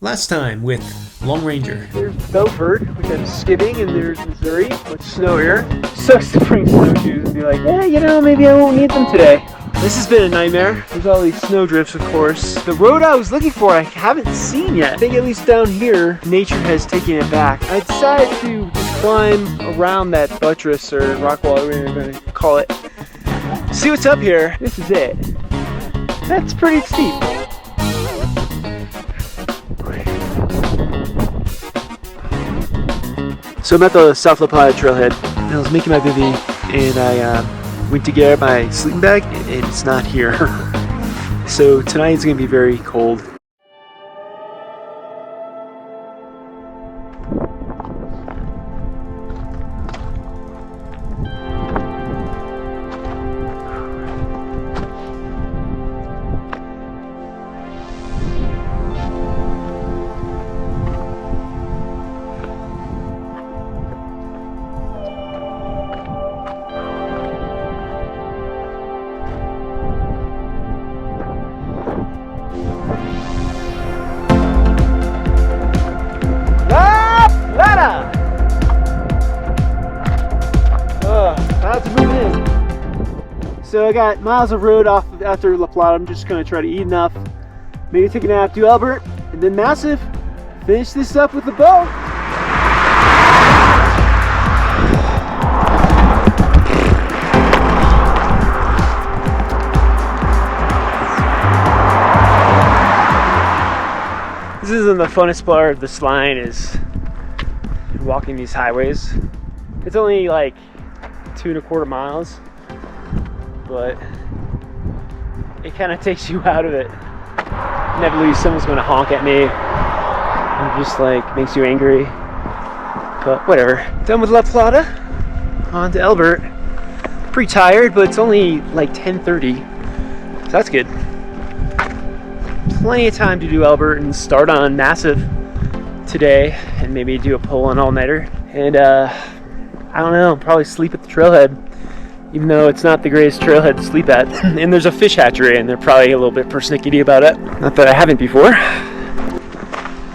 Last time with Long Ranger. There's Belford, which I'm skipping, and there's Missouri, which snow here. Sucks to bring snowshoes and be like, yeah, you know, maybe I won't need them today. This has been a nightmare. There's all these snow drifts, of course. The road I was looking for, I haven't seen yet. I think at least down here, nature has taken it back. I decided to just climb around that buttress or rock wall, whatever you're going to call it. See what's up here. This is it. That's pretty steep. So I'm at the South La Plata trailhead, and I was making my bivvy, and I went to get my sleeping bag, and it's not here. So tonight it's going to be very cold. About to move in. So I got miles of road off after La Plata. I'm just gonna try to eat enough, maybe take a nap, do Elbert, and then Massive. Finish this up with the boat. This isn't the funnest part of this line, is walking these highways. It's only like 2.25 miles, but it kind of takes you out of it. Inevitably someone's going to honk at me and just like makes you angry, but whatever. Done with La Plata, on to Elbert. Pretty tired, but it's only like 10:30, so that's good. Plenty of time to do Elbert and start on Massive today, and maybe do a pull-on all-nighter, and I don't know, probably sleep at the trailhead, even though it's not the greatest trailhead to sleep at. And there's a fish hatchery, and they're probably a little bit persnickety about it. Not that I haven't before.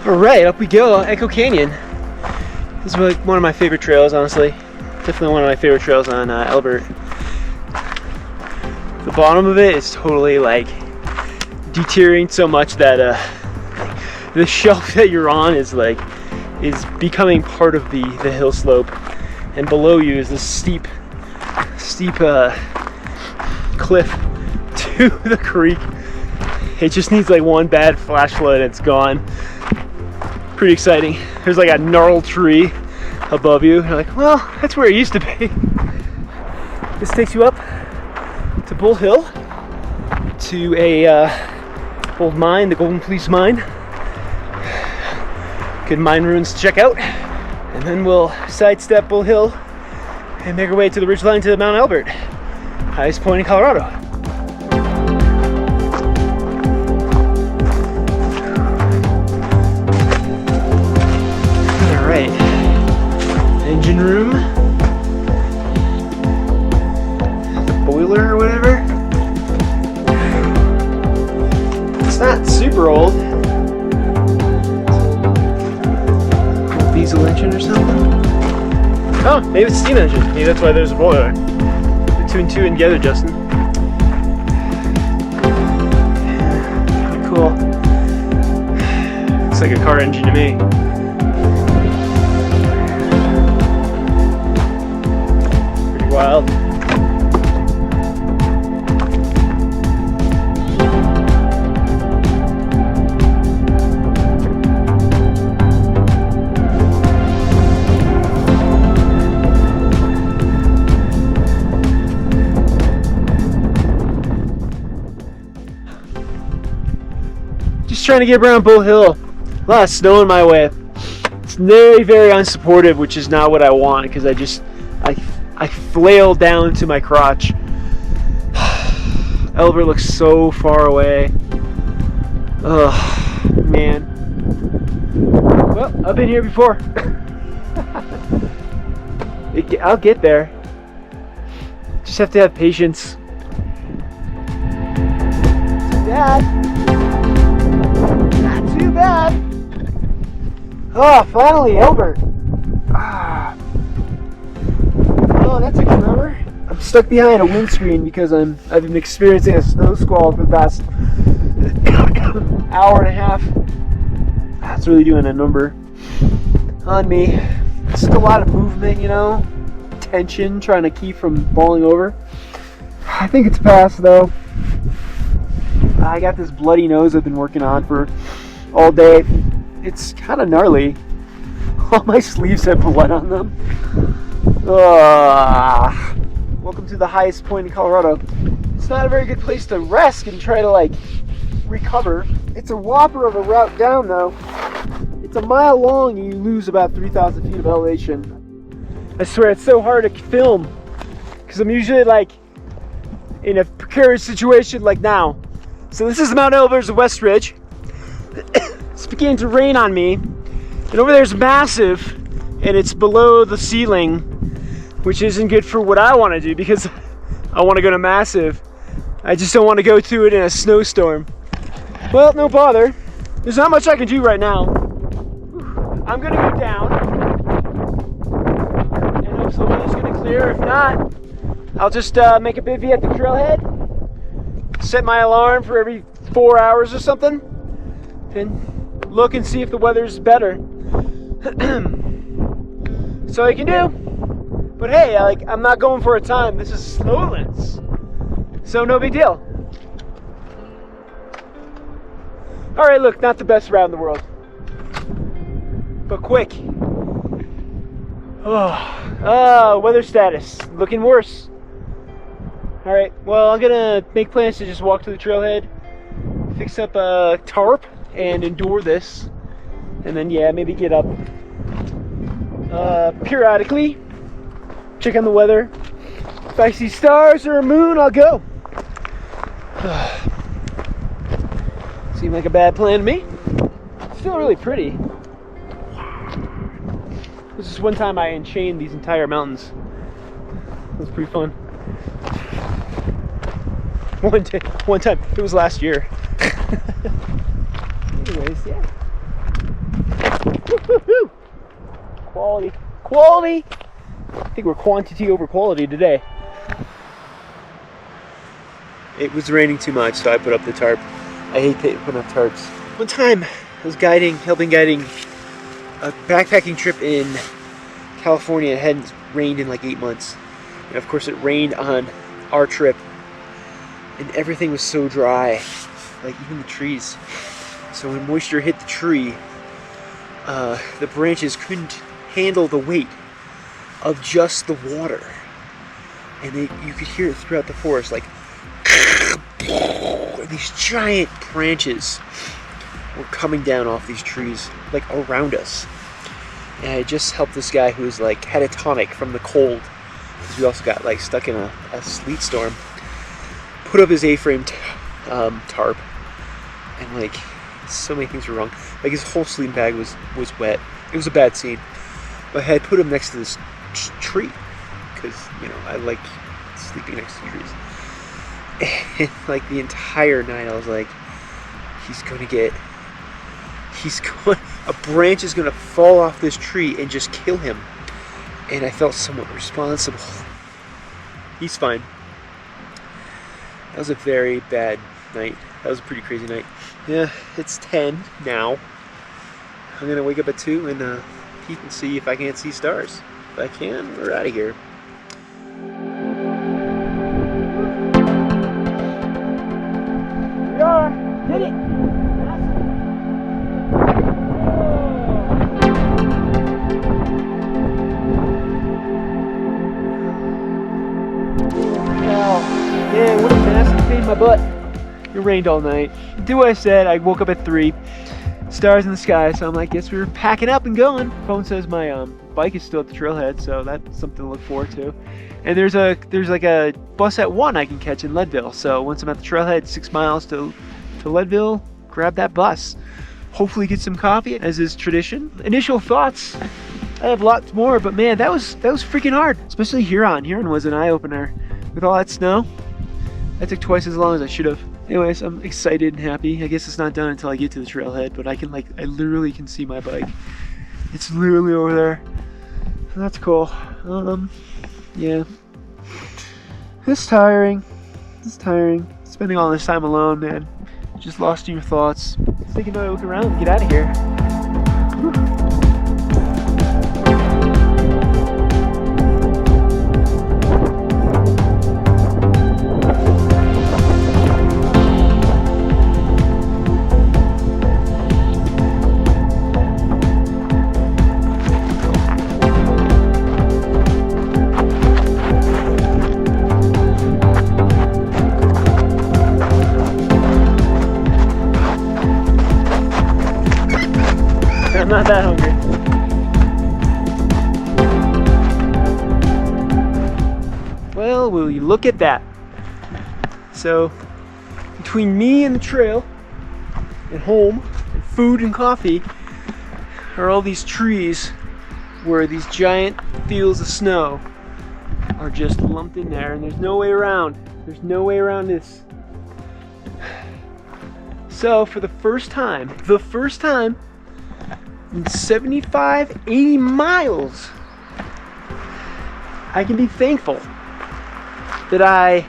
All right, up we go, Echo Canyon. This is like one of my favorite trails, honestly. Definitely one of my favorite trails on Elbert. The bottom of it is totally like deteriorating so much that the shelf that you're on is becoming part of the hill slope. And below you is this steep cliff to the creek. It just needs like one bad flash flood and it's gone. Pretty exciting. There's like a gnarled tree above you. You're like, well, that's where it used to be. This takes you up to Bull Hill, to a old mine, the Golden Fleece Mine. Good mine ruins to check out. And then we'll sidestep Bull Hill and make our way to the ridgeline to Mount Elbert, highest point in Colorado. All right, engine room, the boiler or whatever. It's not super old. Diesel engine or something? Oh, maybe it's a steam engine. Maybe that's why there's a boiler. Put two and two in together, Justin. Pretty cool. Looks like a car engine to me. Pretty wild. Trying to get around Bull Hill. A lot of snow in my way. It's very, very unsupportive, which is not what I want, because I flail down to my crotch. Elbert looks so far away. Ugh, man. Well, I've been here before. I'll get there. Just have to have patience. Not too bad. Not too bad. Oh, finally, Elbert. Ah. Oh, that took forever. I'm stuck behind a windscreen because I've been experiencing a snow squall for the past hour and a half. That's really doing a number on me. Just a lot of movement, you know, tension, trying to keep from falling over. I think it's passed though. I got this bloody nose I've been working on for all day. It's kind of gnarly. All my sleeves have blood on them. Welcome to the highest point in Colorado. It's not a very good place to rest and try to like recover. It's a whopper of a route down though. It's a mile long and you lose about 3,000 feet of elevation. I swear it's so hard to film because I'm usually like in a precarious situation like now. So this is Mount Elbert's West Ridge. It's beginning to rain on me. And over there's massive and it's below the ceiling, which isn't good for what I want to do because I want to go to massive. I just don't want to go through it in a snowstorm. Well, no bother. There's not much I can do right now. I'm gonna go down and hope the wind's gonna clear. If not, I'll just make a bivvy at the trailhead, set my alarm for every 4 hours or something, and look and see if the weather's better. So I can do. But hey, I'm not going for a time. This is Slowlans, so no big deal. All right, look, not the best route in the world, but quick. Weather status looking worse. All right, well, I'm gonna make plans to just walk to the trailhead, fix up a tarp, and endure this, and then yeah, maybe get up periodically, check on the weather. If I see stars or a moon, I'll go. Seemed like a bad plan to me. It's still really pretty. This is one time I enchained these entire mountains. It was pretty fun. One time. It was last year. Anyways, yeah. Woo-hoo-hoo. Quality. I think we're quantity over quality today. It was raining too much, so I put up the tarp. I hate putting up tarps. One time, I was helping guiding a backpacking trip in California. It hadn't rained in like 8 months. And of course it rained on our trip. And everything was so dry. Like even the trees. So when moisture hit the tree, the branches couldn't handle the weight of just the water. And you could hear it throughout the forest, like these giant branches were coming down off these trees, like around us. And I just helped this guy who was like had a tonic from the cold, because we also got like stuck in a sleet storm. Put up his A-frame tarp, and like so many things were wrong. Like his whole sleeping bag was wet. It was a bad scene. But I had put him next to this tree because you know I like sleeping next to trees. And like the entire night I was like, a branch is gonna fall off this tree and just kill him. And I felt somewhat responsible. He's fine. That was a very bad night. That was a pretty crazy night. Yeah, it's 10 now. I'm gonna wake up at 2 and peek and see if I can't see stars. If I can, we're out of here. We are. Hit it. Man, what a massive pain in my butt. It rained all night. Do what I said. I woke up at 3. Stars in the sky, so I'm like, guess we're packing up and going. Phone says my bike is still at the trailhead, so that's something to look forward to. And there's like a bus at 1 I can catch in Leadville. So once I'm at the trailhead, 6 miles to Leadville, grab that bus. Hopefully get some coffee, as is tradition. Initial thoughts. I have lots more, but man, that was freaking hard. Especially Huron. Huron was an eye-opener. With all that snow, that took twice as long as I should have. Anyways, I'm excited and happy. I guess it's not done until I get to the trailhead, but I literally can see my bike. It's literally over there. So that's cool. Yeah. It's tiring. It's tiring. Spending all this time alone, man. Just lost in your thoughts. Let's take another look around and get out of here. I'm not that hungry. Well, will you look at that? So, between me and the trail, and home, and food and coffee, are all these trees where these giant fields of snow are just lumped in there, and there's no way around. There's no way around this. So, for the first time in 75, 80 miles, I can be thankful that I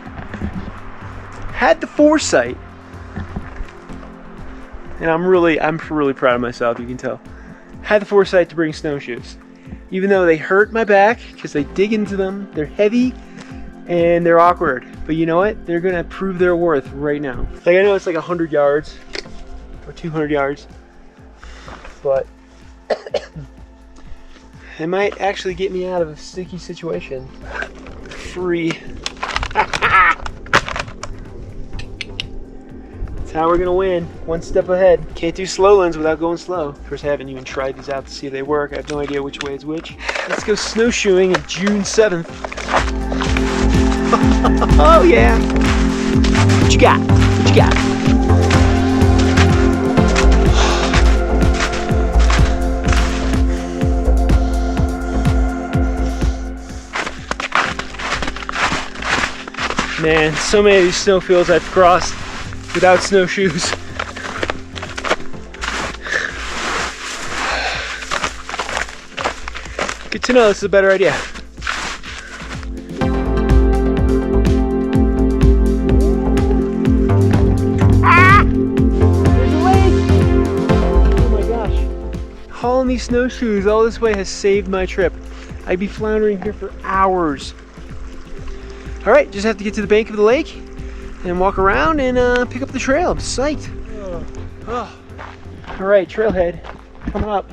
had the foresight, and I'm really proud of myself, you can tell. Had the foresight to bring snowshoes. Even though they hurt my back, because they dig into them, they're heavy, and they're awkward. But you know what? They're gonna prove their worth right now. Like, I know it's like 100 yards, or 200 yards, but it might actually get me out of a sticky situation. Free. That's how we're gonna win. One step ahead. Can't do Slowlans without going slow. Of course, I haven't even tried these out to see if they work. I have no idea which way is which. Let's go snowshoeing on June 7th. Oh yeah. What you got? What you got? Man, so many of these snowfields I've crossed without snowshoes. Good to know this is a better idea. Ah! There's a lake! Oh my gosh. Hauling these snowshoes all this way has saved my trip. I'd be floundering here for hours. All right, just have to get to the bank of the lake and walk around and pick up the trail. I'm psyched. Oh. All right, trailhead coming up.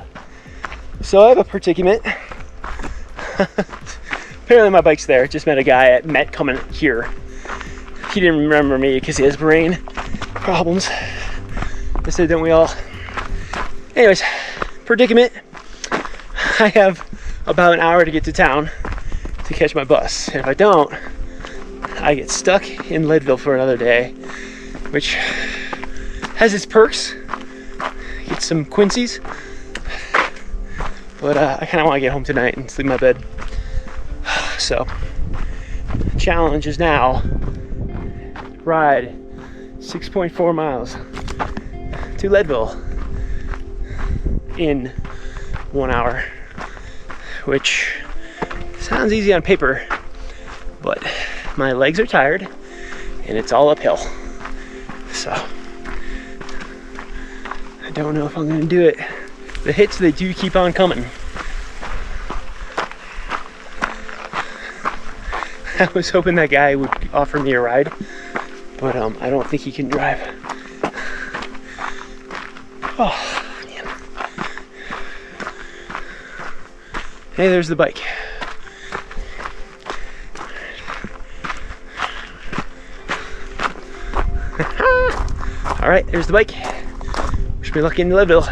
So I have a predicament. Apparently my bike's there. Just met a guy at Met coming here. He didn't remember me because he has brain problems. I said, don't we all? Anyways, predicament. I have about an hour to get to town to catch my bus. And if I don't, I get stuck in Leadville for another day, which has its perks. Get some Quincy's, but I kind of want to get home tonight and sleep in my bed. So, the challenge is now ride 6.4 miles to Leadville in 1 hour, which sounds easy on paper, but my legs are tired and it's all uphill. So I don't know if I'm gonna do it. The hits, they do keep on coming. I was hoping that guy would offer me a ride, but I don't think he can drive. Oh man. Hey, there's the bike. All right, there's the bike. Wish me luck in Leadville.